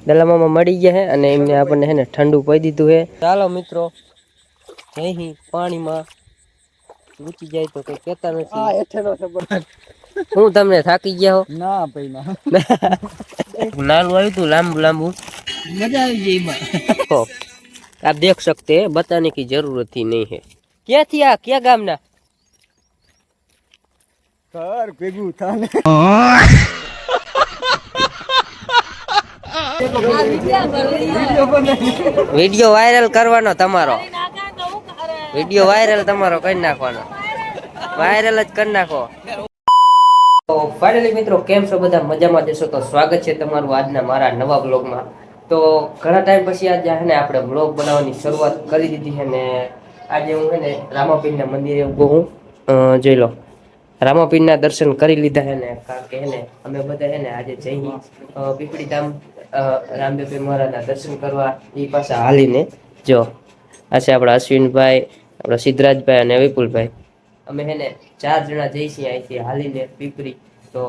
દલા મામા મળી ગયા હે અને એમને આપણને હે ને ઠંડુ પી દીધું હે। ચાલો મિત્રો અહીં પાણીમાં ઊંચી જાય તો કઈ કેતા નથી। હું તમને થાકી ગયા હો ના ભાઈ ના નાનું આવ્યું તું લાંબુ લાંબુ મજા આવી ગઈ એમાં। आप देख सकते हैं बताने की जरूरत ही नहीं है। क्या थी आ क्या गामना ઘર ભેગું થાને વિડિયો વાયરલ કરવાનો તમારો વિડિયો વાયરલ તમારો કરી નાખવાનો વાયરલ જ કરી નાખો। તો ફાઇનલી મિત્રો કેમ છો બધા મજામાં જશો તો સ્વાગત છે તમારું આજના મારા નવા બ્લોગમાં। તો ઘણા ટાઈમ પછી આજે હે ને આપણે બ્લોગ બનાવવાની શરૂઆત કરી દીધી છે ને આજે હું હે ને રામાપીરના મંદિરે ઉભો હું જોઈ લો રામાપીરના દર્શન કરી લીધા હે ને કારણ કે હે ને અમે બધા હે ને આજે જઈ પીપળી ધામ રામદેવ મહારાજના દર્શન કરવા એ પાછા હાલીને જો આ છે આપણા અશ્વિનભાઈ આપણા સિદ્ધરાજભાઈ અને વિપુલભાઈ અમે હે ને 4 જણા જઈશી અહીંથી હાલીને પીપળી। તો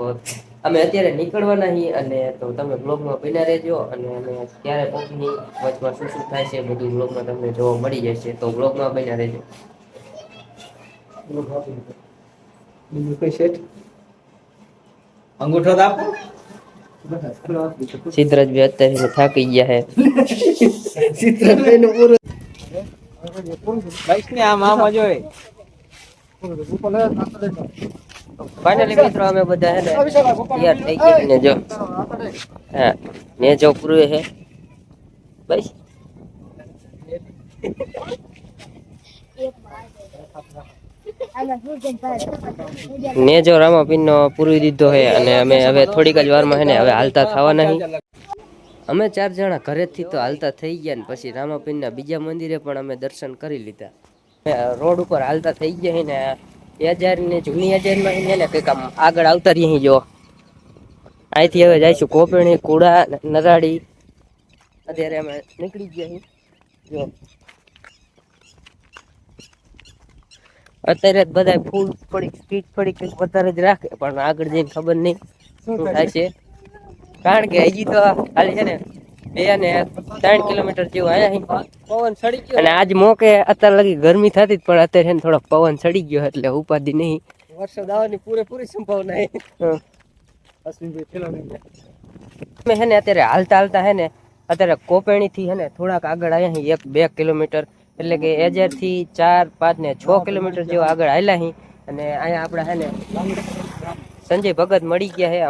અમે અત્યારે નીકળવાના છીએ અને તો તમે બ્લોગમાં બન્યા રહેજો અને અમે ક્યારે પહોંચી વચમાં શું શું થાય છે બધું બ્લોગમાં તમને જોવા મળી જશે તો બ્લોગમાં બન્યા રહેજો। અંગૂઠો આપો સિદ્ધરાજભાઈ અત્યારે થાકી ગયા હે સિદ્ધરાજભાઈ નો પૂરો બાઈક ને આમ આમ જોય ફાઇનલી મિત્રો અમે બધા હે ને તૈયાર થઈ ગયા ને જો હા ને જો પૂરું હે બસ ને જો રામાપીર નો પૂરી દીધો હે અને અમે હવે થોડીક જ વારમાં હે ને હવે હાલતા થવાના હી। અમે 4 જણા ઘરેથી તો હાલતા થઈ ગયા ને પછી રામાપીરના બીજા મંદિરે પણ અમે દર્શન કરી લીધા। રોડ ઉપર હાલતા થઈ ગયા ને 1000 ને જૂની 1000 માં ને કઈક આમ આગળ આવતા રહી જો અહીંથી હવે જઈશું કોપેણી કુડા નરાડી અત્યારે અમે નીકળી ગયા જો અત્યારે બધા ફૂલ થોડીક સ્પીડ થોડીક વધારે જ રાખે પણ આગળ જઈને ખબર નહીં શું થાય છે કારણ કે હજી તો ખાલી છે ને 2 ને 3 કિલોમીટર જેવું આયા પવન ચડી ગયો અને આજ મોકે અત્યારે લગી ગરમી થતી પણ અત્યારે છે ને થોડો પવન ચડી ગયો એટલે ઉપાધિ નહીં વરસાદ આવવાની પૂરેપૂરી સંભાવના અમે હે ને અત્યારે હાલતા હાલતા હે ને અત્યારે કોપેણી થી હે ને થોડાક આગળ આયા 1-2 કિલોમીટર એટલે કે 1000 થી 4, 5 ને 6 કિલોમીટર જેવા આગળ આયલા હી અને અહીંયા આપડા હે ને સંજય ભગત મળી ગયા હે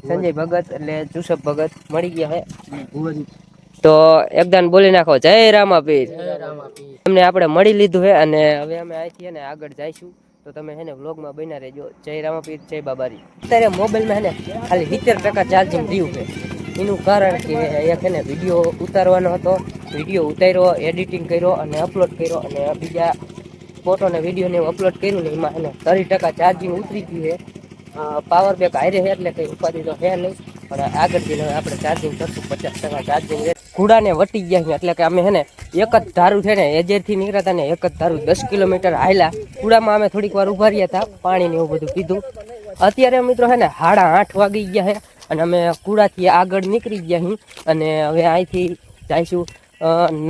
સંજય ભગત એટલે જુસફ ભગત મળી ગયા હે તો એકદમ બોલી નાખો જય રામાપીર અમને આપણે મળી લીધું હે અને હવે અમે અહીંથી ને આગળ જઈશું તો તમે હે ને વ્લોગમાં બન્યા રહેજો। જય રામાપીર જય બાબારી। અત્યારે મોબાઈલમાં હે ને ખાલી 70% ચાર્જિંગ રહ્યું છે એનું કારણ કે એક હે ને વિડીયો ઉતારવાનો હતો વિડીયો ઉતાર્યો એડિટિંગ કર્યો અને અપલોડ કર્યો અને બીજા ફોટો ને વિડીયો ને અપલોડ કર્યું ને એમાં હે ને 30% ચાર્જિંગ ઉતરી ગયું છે। પાવર બેક હારે છે એટલે કઈ ઉપાધિ તો છે નહીં પણ આગળ જઈને આપણે ચાર્જિંગ કરશું 50% ચાર્જિંગ કુડાને વટી ગયા છે એટલે કે અમે હે ને એક જ ધારું છે ને એજેરથી નીકળ્યા હતા ને એક જ ધારું 10 કિલોમીટર હાલ્યા કુડામાં અમે થોડીક વાર ઉભા રહ્યા હતા પાણી ને એવું બધું પીધું। અત્યારે મિત્રો છે ને 8:30 વાગી ગયા છે અને અમે કુડાથી આગળ નીકળી ગયા છીએ અને હવે અહીંથી જઈશું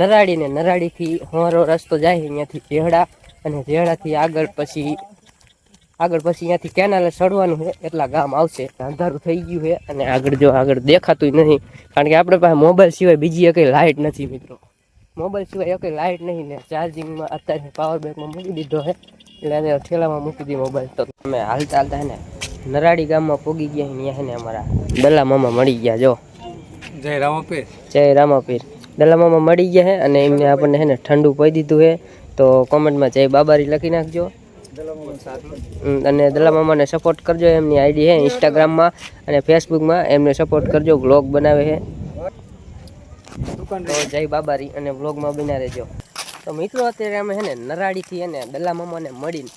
નરાડી ને નરાડીથી અમારો રસ્તો જાય અહીંયાથી જેહડા અને જેહડાથી આગળ પછી અહીંયાથી કેનાલે ચડવાનું છે એટલા ગામ આવશે અંધારું થઈ ગયું છે અને આગળ જો આગળ દેખાતું નહીં કારણ કે આપણે પાસે મોબાઈલ સિવાય બીજી એકેય લાઇટ નથી મિત્રો મોબાઈલ સિવાય એકેય લાઇટ નહીં ને ચાર્જિંગમાં અત્યારે પાવર બેંકમાં મૂકી દીધો છે એટલે ઠેલામાં મૂકી દીધી મોબાઈલ તો અમે હાલતા હાલતા હે ને નરાડી ગામમાં પોગી ગયા ત્યાં હે ને અમારા દલા મામા મળી ગયા જો જય રામાપીર જય રામાપીર દલા મામા મળી ગયા છે અને એમને આપણને હે ને ઠંડુ પી દીધું છે તો કોમેન્ટમાં જય બાબારી લખી નાખજો અને દલા મામાને સપોર્ટ કરજો એમની આઈડી છે ઇન્સ્ટાગ્રામમાં અને ફેસબુકમાં એમને સપોર્ટ કરજો વ્લોગ બનાવે છે તો જય બાબારી અને વ્લોગમાં બના રહેજો। તો મિત્રો અત્યારે અમે છે ને નરાડીથી એને દલા મામાને મળીને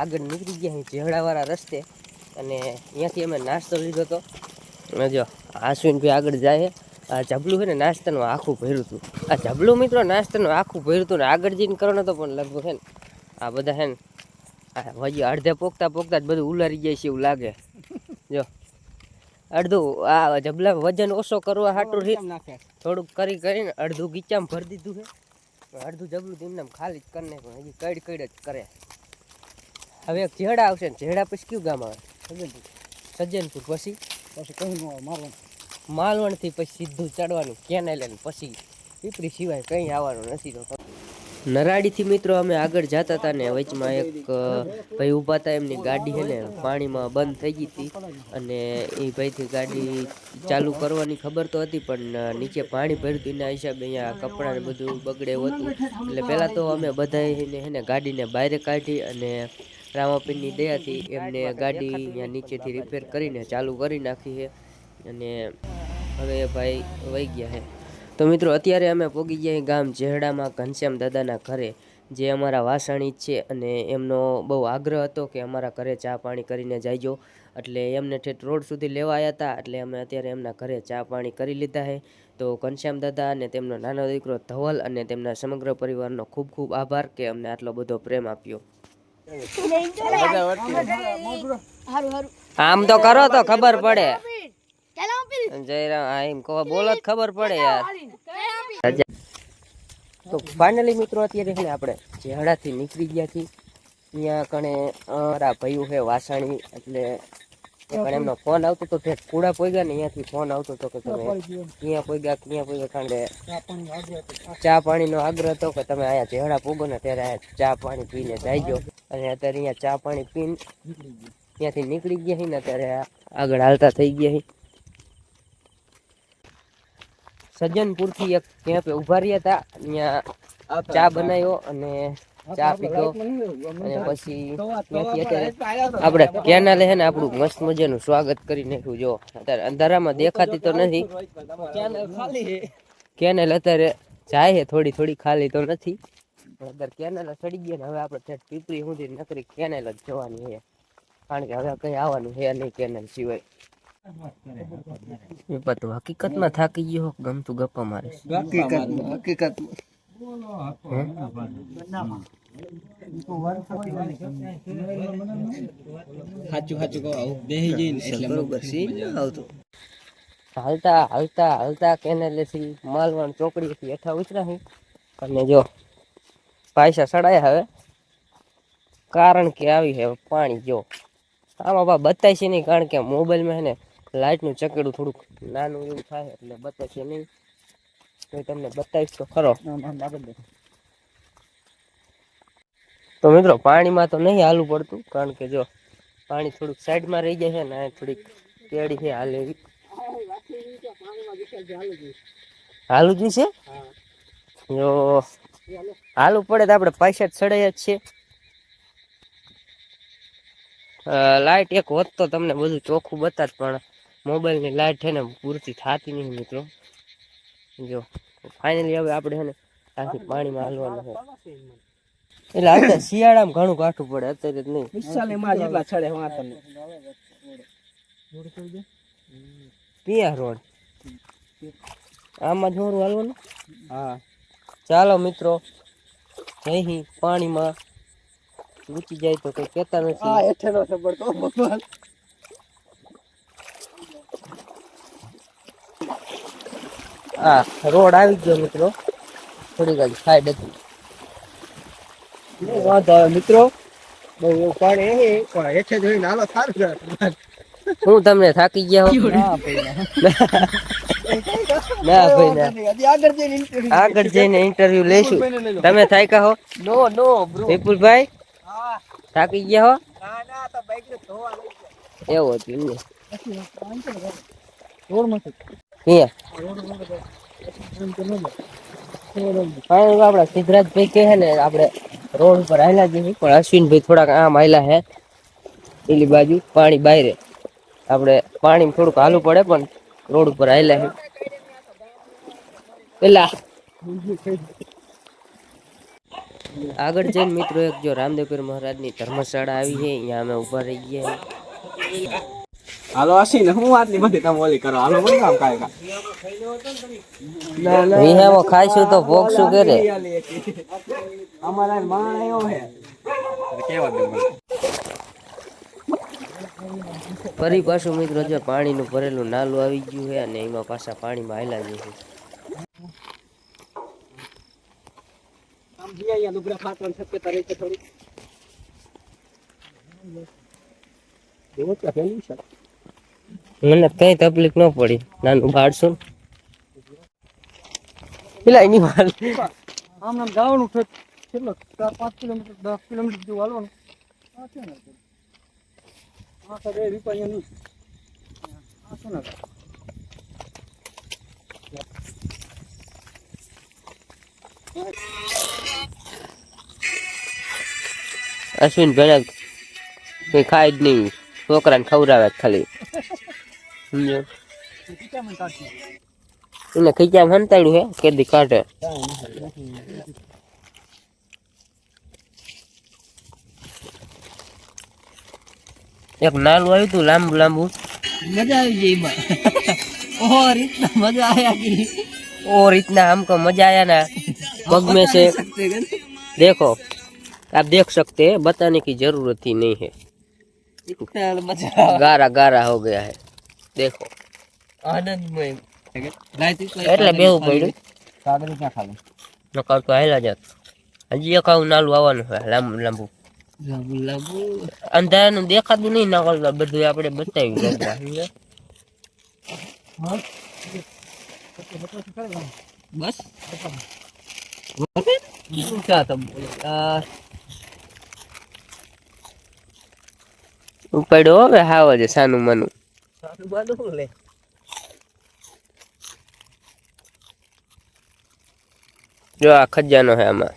આગળ નીકળી ગયા છીએ જેહડાવાળા રસ્તે અને અહીંયાથી અમે નાસ્તો લીધો હતો જો આશ્વિનભાઈ આગળ જાય આ જબલું છે ને નાસ્તાનું આખું ભર્યું હતું આ જબલું મિત્રો નાસ્તાનું આખું ભર્યું હતું ને આગળ જઈને કરવાનો તો પણ લગભગ છે ને આ બધા છે ને હજી અડધે પોગતા જ બધું ઉલારી જાય છે એવું લાગે જો અડધું આ જબલા વજન ઓછો કરવા હાટું થોડુંક કરીને અડધું ગીચામાં ભરી દીધું છે અડધું જબલું એમને ખાલી જ કરી નાખ્યું હજી કડ જ કરે હવે એક ઝેડા આવશે ને ઝેડા પછી કયું ગામ આવે સજ્જનપુર પછી માલવણથી પછી સીધું ચડવાનું કેનાલ પછી પીપળી સિવાય કંઈ આવવાનું નથી તો નરાડીથી મિત્રો અમે આગળ જતા હતા ને વચમાં એક ભાઈ ઊભા હતા એમની ગાડી છે ને પાણીમાં બંધ થઈ ગઈ હતી અને એ ભાઈથી ગાડી ચાલુ કરવાની ખબર તો હતી પણ નીચે પાણી ભર્યું એના હિસાબે અહીંયા કપડાં ને બધું બગડે એવું હતું એટલે પહેલાં તો અમે બધાને છે ને ગાડીને બહાર કાઢી અને રામાપીરની દયાથી એમને ગાડી અહીંયા નીચેથી રિપેર કરીને ચાલુ કરી નાખી છે અને હવે ભાઈ વહી ગયા છે તો મિત્રો અત્યારે અમે પહોંચી ગયા ગામ જેહડામાં ઘનશ્યામ દાદાના ઘરે જે અમારા વાસણી છે અને એમનો બહુ આગ્રહ હતો કે અમારા ઘરે ચા પાણી કરીને જાયજો એટલે એમને ઠેઠ રોડ સુધી લેવા આવ્યા હતા એટલે અમે અત્યારે એમના ઘરે ચા પાણી કરી લીધા છે તો ઘનશ્યામ દાદા અને તેમનો નાનો દીકરો ધવલ અને તેમના સમગ્ર પરિવારનો ખૂબ ખૂબ આભાર કે અમને આટલો બધો પ્રેમ આપ્યો આમ તો કરો તો ખબર પડે જયરામ એમ કહો બોલો જ ખબર પડે યાર તો ફાઇનલી મિત્રો અત્યારે છે ને આપણે જેહડાથી નીકળી ગયા છીએ ત્યાં કણે મારા ભાઈઓ છે વાસાણી એટલે એમનો ફોન આવતો હતો ઠેઠ કુડા પોગ્યા ને અહીંયાથી ફોન આવતો હતો કે તમે ક્યાં પોગ્યા કારણ કે ચા પાણીનો આગ્રહ હતો કે તમે અહીંયા જેહડા પોગો ને ત્યારે અહીંયા ચા પાણી પીને જાયજો અને અત્યારે અહીંયા ચા પાણી પીને ત્યાંથી નીકળી ગયા ને અત્યારે આગળ હાલતા થઈ ગયા સજ્જનપુરથી એક ત્યાં પે ઉભા રહ્યા હતા ત્યાં ચા બનાવ્યો અને ચા પીધો અને પછી ત્યાંથી અત્યારે આપણે કેનાલે છે ને આપણું મસ્ત મજાનું સ્વાગત કરી નાખ્યું જો અત્યારે અંધારામાં દેખાતી તો નથી કેનાલ અત્યારે જાય છે થોડી ખાલી તો નથી અત્યારે કેનાલ ચડી ગયા ને હવે આપણે પીપળી સુધી નકરી કેનાલ જ જવાની છે કારણ કે હવે કઈ આવવાનું છે નહીં કેનાલ સિવાય હકીકતમાં થાકી ગયો ગમતું ગપ્પા મારે હકીકત હાલતા કેનાલેથી માલવણ ચોકડીથી હેઠા ઉતરા અને જો પૈસા સડાયા હવે કારણ કે આવી છે પાણી જો આમાં બતાય છે નહીં કારણ કે મોબાઈલમાં છે ને લાઇટનું ચકેડું થોડુંક નાનું એવું થાય એટલે બતાવશે નહીં તો તમને બતાવીશ તો ખરો તો મિત્રો પાણીમાં તો નહીં હાલવું પડતું કારણ કે જો પાણી થોડુંક સાઈડમાં રહી જાય છે ને થોડીક કેડી છે હાલ એવી હાલું જ છે જો હાલવું પડે તો આપણે પૈસા જ ચડાયા જ છે લાઇટ એક હોત તો તમને બધું ચોખ્ખું બતાત પણ મોબાઈલની લાઇટ છે ને પૂરતી થતી નહીં મિત્રો જો ફાઇનલી હવે આપણે છે ને આથી પાણીમાં હાલવાનું છે એટલે અત્યારે શિયાળામાં ઘણું કાઠું પડે અત્યારે નહીં ક્યાં રોડ આમાં જ હોરું હાલવાનું હા ચાલો મિત્રો અહીં પાણીમાં ઊંચી જાય તો કઈ કેતા નથી હા રોડ આવી ગયો મિત્રો થોડી ઘણી સાઈડ હતી વાંધો આવે મિત્રો બહુ એવું પાણી પણ હેઠે જોઈને હાલો સારું હું તમને થાકી ગયા હો ના ભાઈ આગળ જઈને ઇન્ટરવ્યુ લઈશું તમે થાક્યા હો નો વિપુલભાઈ થાકી ગયા હો એવું હતું ને આપડા સિદ્ધરાજભાઈ કે ને આપડે રોડ ઉપર હાલ્યા જઈએ પણ અશ્વિનભાઈ થોડાક આમ હાલ્યા હે પેલી બાજુ પાણી બાયરે આપણે પાણી થોડુંક હાલવું પડે પણ રોડ ઉપર હાલ્યા હે પેલા આગળ જઈને મિત્રો એક જો રામદેવપીર મહારાજની ધર્મશાળા આવી છે અહીંયા અમે ઉભા રહી ગયા હાલો આશી ને હું આટલી બધી તમે ઓલી કરો હાલો બોલ કામ કાય વિહામાં ખાઈશું તો ભોગશું કરે અમારા માણ આવ્યો હે કેવા દે ફરી પાછું મિત્રો જો પાણીનું ભરેલું નાલું આવી ગયું છે અને એમાં પાછા પાણીમાં હાલ્યા જશે. આમ જે અહીંયા લુગડા ફાટવાની શક્યતા રહી છે થોડી. એવો ત્યાં ફેલી છે. મને કઈ તકલીફ ન પડી, નાનું બાળશું પેલા એની વાર આમ નામ જવાનું છે કેટલો 4-5 કિલોમીટર 10 કિલોમીટર જેવું હાલવાનું. આ છે ને આ તો બે રૂપિયા નહીં. આ છે ને અશ્વિન પેલા કઈ ખાય જ નહીં, છોકરાને ખવડાવે જ ખાલી. સમજો એને ખીચામાં હંતાડ્યું હે કેદી કાઢે. એક નાલું આવ્યું તું લાંબુ લાંબુ, મજા આવી ગઈ એમાં. ઓ રીતના મજા આયા की ओ इतना हमको मजा आया ना, पग में से देखो, आप देख सकते हैं, बताने की जरूरत ही नहीं है, गारा गारा हो गया है, देखो आनंदमय. એટલે બેવું પડ્યું કાગળ ક્યાં ખાલી નકર તો હાલ્યા જાત. હજી એક આવું નાલું આવવાનું છે લાંબુ લાંબુ લાંબુ, અંધારાનું દેખાતું નહીં નકર તો બધું આપણે બતાવી દઈએ. બસ ઉપાડ્યો હવે હાવ છે સાનું માનું. જો આ ખજાનો છે આમાં.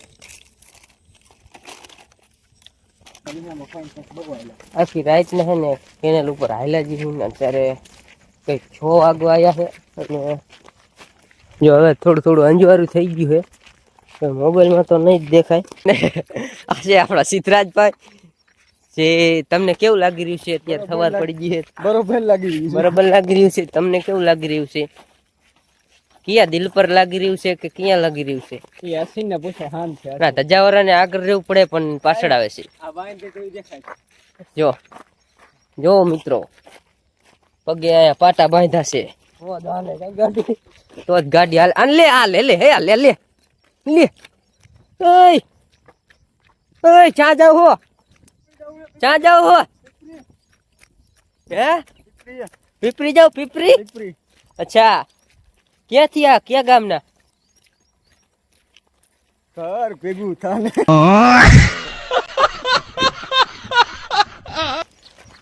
આખી રાત ને હે ને કેનેલ ઉપર હાલ્યા જઈએ ને અત્યારે કઈ 6 વાગવા આવ્યા છે. અને જો હવે થોડું થોડું અંજવાળું થઈ ગયું છે, મોબાઈલમાં તો નહીં જ દેખાય. આજે આપણા સિદ્ધરાજભાઈ જે તમને કેવું લાગી રહ્યું છે અત્યારે સવાર પડી ગઈ છે? બરોબર લાગી રહ્યું છે. બરોબર લાગી રહ્યું છે. તમને કેવું લાગી રહ્યું છે? ક્યાં દિલ પર લાગી રહ્યું છે કે ક્યાં લાગી રહ્યું છે? એ અસીને પૂછે હાન છે. ના ધજાવાળાને આગળ રહેવું પડે પણ પાછળ આવે છે. આ વાઈન તે કોઈ દેખાય છે. જો જો મિત્રો પગે આયા પાટા બાંધ્યા છે. ઓ દાલે ગાડી તો જ ગાડી હાલ. આન લે આ લે લે હે લે લે લે. ઓય ઓય ચા જાવ હો, ચા જાવ હો. હે પીપરી જાવ પીપરી? અચ્છા ક્યાંથી આ ક્યાં ગામના? ઘર ભેગું થાને.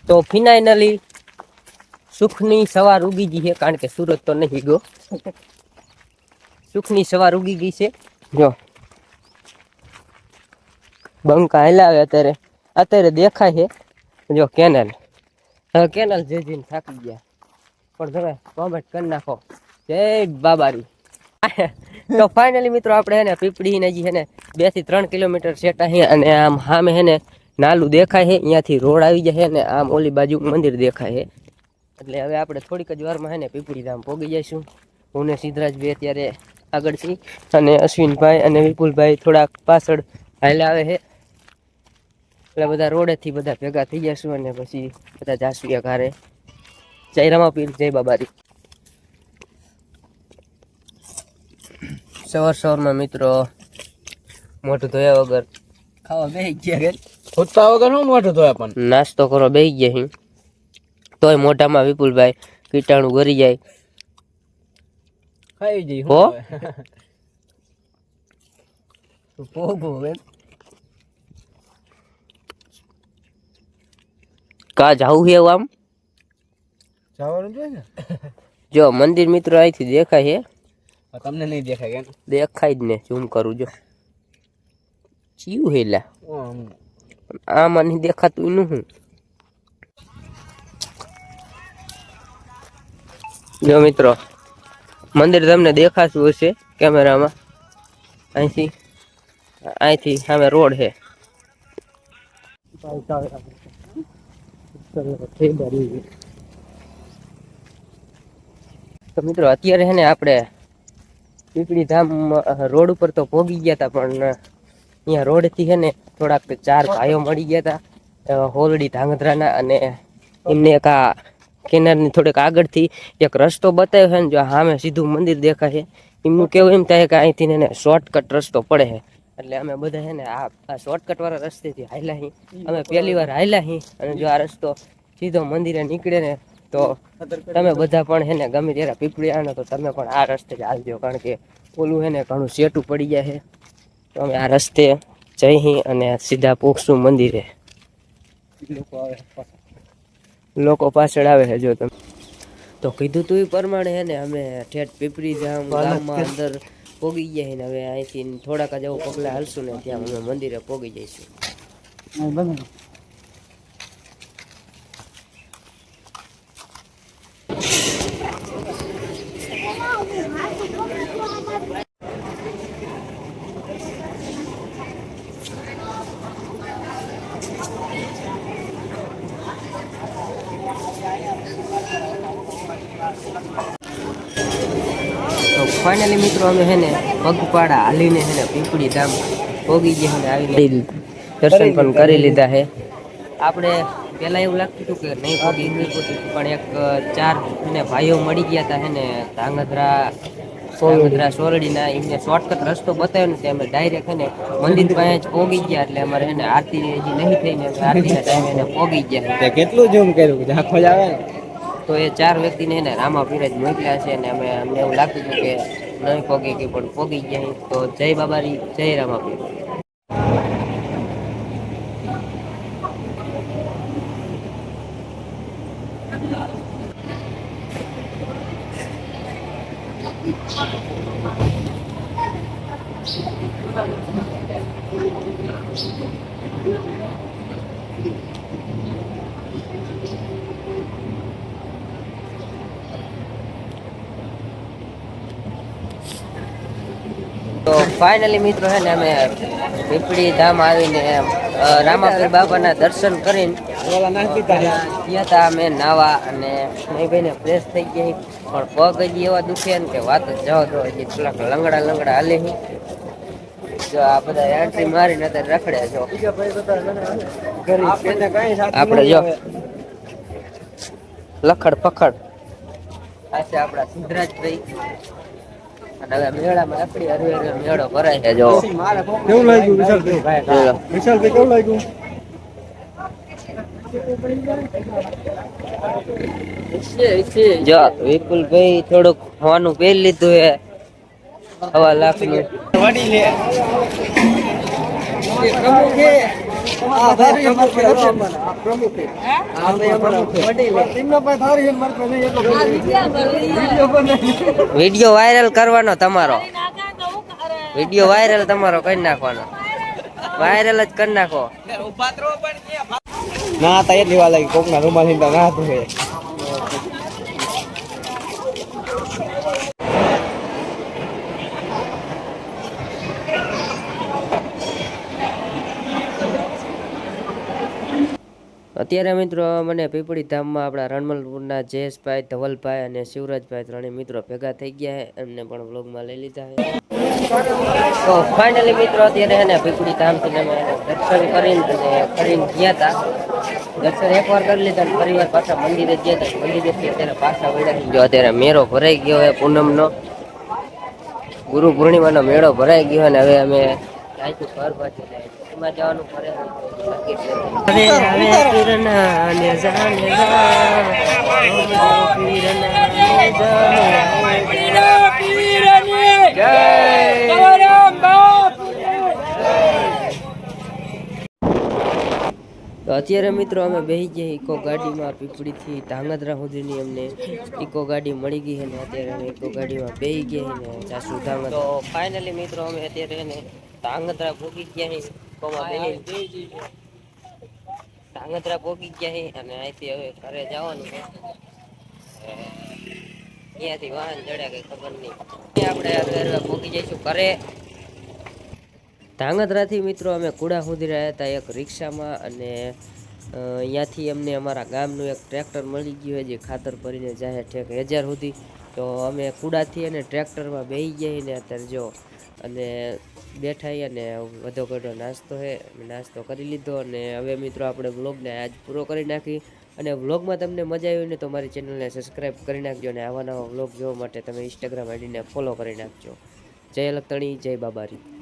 તો ફિનાઇનલી સુખની સવાર ઉગી ગઈ છે, કારણ કે સુરત તો નહીં ગયો. સુખની સવાર ઉગી ગઈ છે. જો બંકા હલાવે અત્યારે અત્યારે દેખાય છે. જો કેનલ, હવે કેનલ જેજીને થાકી ગયા પણ તમે કોમેન્ટ કરી નાખો જય બાબારી. તો ફાઇનલી મિત્રો આપણે હે ને પીપળી નજી હે ને 2 થી 3 કિલોમીટર સેટા છે અને આમ સામે હે ને નાલું દેખાય છે, અહીંયાથી રોડ આવી જાય ને આમ ઓલી બાજુ મંદિર દેખાય છે. એટલે હવે આપણે થોડીક જ વારમાં હે ને પીપળી ધામ પહોંચી જઈશું. હું ને સિદ્ધરાજભાઈ અત્યારે આગળ છીએ અને અશ્વિનભાઈ અને વિપુલભાઈ થોડાક પાછળ હાલે આવે છે. એટલે બધા રોડેથી બધા ભેગા થઈ જશું અને પછી બધા જાશું ઘરે. જય રામાપીર, જય બાબારી. સવાર સવારમાં મિત્રો મોઢું ધોયા વગર ખાવા બેસી ગયા. હોતા વગર હું મોટો થયો પણ નાસ્તો કરો બેસી ગયા. તોય મોઢામાં વિપુલભાઈ કીટાણું ગરી જાય. ખાઈ જઈ હો કા જાવું છે આમ? જવાનું જોઈએ ને. જો મંદિર મિત્રો અહીંથી દેખાય છે. તમને નહીં દેખાય કે? દેખાય જ ને, ઝૂમ કરું જો. ચીયું હેલા આમ આમાં નહીં દેખાતું એનું હું. જો મિત્રો મંદિર તમને દેખાતું હશે કેમેરામાં. અહીંથી સામે રોડ છે. તો મિત્રો અત્યારે છે ને આપણે પીપળી ધામ રોડ ઉપર તો પહોંચી ગયા હતા, પણ અહીંયા રોડથી છે ને થોડાક 4 ભાઈઓ મળી ગયા હતા હોલડી ધાંગધ્રાના, અને એમને એક આ કિનારની થોડીક આગળથી એક રસ્તો બતાવ્યો છે ને, જો સામે સીધું મંદિર દેખાય છે. એમનું કેવું એમ થાય કે અહીંથી એને શોર્ટકટ રસ્તો પડે છે. એટલે અમે બધા છે ને આ શોર્ટકટ વાળા રસ્તેથી હાલ્યા હી. અમે પહેલી વાર હાલ્યા હી અને જો આ રસ્તો સીધો મંદિરે નીકળે ને તો તમે બધા પણ છે ને ગમે ત્યારે પીપળી આવો તો તમે પણ આ રસ્તે જ હાલજો, કારણ કે ઓલું છે ને ઘણું સેટું પડી જાય છે. તો અમે આ રસ્તે જઈ અને સીધા પહોંચશું મંદિરે. લોકો પાછળ આવે છે જો તમે. તો કીધું તું એ પ્રમાણે હે ને અમે ઠેઠ પીપળી ગામમાં અંદર પોગી ગયા ને. હવે અહીંથી થોડાક જ એવું પગલા હાલશું ને ત્યાં અમે મંદિરે પોગી જઈશું. તો ફાઇનલી મિત્રો અમે છે ને પગપાળા હાલીને છે ને પીપળી ધામ પોગી ગયા અને આવી દર્શન પણ કરી લીધા છે. આપણે પહેલાં એવું લાગતું હતું કે નહીં પોગી પણ એક ચાર ને ભાઈઓ મળી ગયા હતા હે ને ધાંગધ્રા સોરડીના. એમને શોર્ટકટ રસ્તો બતાવ્યો ને અમે ડાયરેક્ટ છે ને મંદિર પાસે જ પોગી ગયા. એટલે અમારે છે ને આરતી હજી નહીં થઈને આરતીના ટાઈમે એને પોગી ગયા. કેટલું ઝૂમ કર્યું ઝાંખો જ આવે ને. તો એ ચાર વ્યક્તિને એને રામાપીર જ મોકલ્યા છે અને અમને એવું લાગતું હતું કે નહીં પોગી ગઈ પણ પોગી ગયા. તો જય બાબારી, જય રામાપીર. તો ફાઇનલી મિત્રો છે ને અમે પીપળી ધામ આવીને રામાપીર બાબાના દર્શન કરીને ગયા હતા અમે નાવા. અને ભાઈને ફ્રેશ થઈ ગયા પણ પગ હજી એવા દુખે ને કે વાત જ જવા દો. હજી થોડાક લંગડા હાલે છે. જો આ બધા એન્ટ્રી મારીને અત્યારે રખડ્યા છો. આપણે જો લખડ પખડ આ છે આપણા સિદ્ધરાજભાઈ. અને હવે મેળામાં રખડી હરવે મેળો ભરાય છે. જો કેવું લાગ્યું વિશાલભાઈ? વિશાલભાઈ કેવું લાગ્યું? જો વિપુલભાઈ થોડુંક હોવાનું પહેરી લીધું હે 1.5 લાખનું. વડી લે પ્રમુખ છે. આ ભાઈ પ્રમુખ છે. પ્રમુખ છે. આ ભાઈ પ્રમુખ છે. વડી લે ટીમનો ભાઈ થારી હે માર પાસે એટલો વિડિયો બને. વિડિયો વાયરલ કરવાનો તમારો. વિડિયો વાયરલ તમારો કરી નાખવાનો. વાયરલ જ કરી નાખો. ના તા એટલી વાર લાગી કોકના રૂમાલ હિંદા ના ધોવે. અત્યારે મિત્રો મને પીપળી ધામમાં આપણા રણમલપુરના જયેશભાઈ, ધવલભાઈ અને શિવરાજભાઈ ત્રણેય મિત્રો ભેગા થઈ ગયા છે. એમને પણ વ્લોગમાં લઈ લીધા છે. તો ફાઇનલી મિત્રો અત્યારે છે ને પીપળી ધામથી અમે દર્શન કરીને ગયા હતા. દર્શન એકવાર કરી લીધા અને ફરીવાર પાછા મંદિરે ગયા હતા. મંદિરેથી અત્યારે પાછા વળ્યા. જો અત્યારે મેળો ભરાઈ ગયો છે પૂનમનો. ગુરુ પૂર્ણિમાનો મેળો ભરાઈ ગયો અને હવે અમે ઘર પાછું એમાં જવાનું ફરે. તો અત્યારે મિત્રો અમે બેસી ગયા ઇકો ગાડીમાં. પીપળીથી ધાંગધ્રા સુધીની અમને ઇકો ગાડી મળી ગઈ છે ને અત્યારે અમે ઇકો ગાડીમાં બેસી ગયા ને જાસુ ધાંગધ્રા. તો ફાઇનલી મિત્રો અમે અત્યારે એને ધાંગધ્રા ભોગી ગયા ધાંગધ્રા ભોગી ગયા અને અહીંથી હવે ઘરે જવાનું છે. અહીંયાથી વાહન ચડ્યા કઈ ખબર નહીં. આપણે હવે ભોગી જઈશું ઘરે. ધાંગધ્રાથી મિત્રો અમે કુડા સુધી રહ્યા હતા એક રિક્ષામાં. અને અહીંયાથી અમને અમારા ગામનું એક ટ્રેક્ટર મળી ગયું જે ખાતર ભરીને જાય ઠેક 1000 સુધી. તો અમે કુડાથી અને ટ્રેક્ટરમાં બેસી ગયા ને અત્યારે જો અને બેઠા અને વધો ઘટો નાસ્તો છે. નાસ્તો કરી લીધો અને હવે મિત્રો આપણે વ્લોગને આજ પૂરો કરી નાખી. અને વ્લોગમાં તમને મજા આવી ને તો મારી ચેનલને સબસ્ક્રાઈબ કરી નાખજો અને આવા નવા વ્લોગ જોવા માટે તમે ઇન્સ્ટાગ્રામ આઈડીને ફોલો કરી નાખજો. જય લખતણી, જય બાબારી.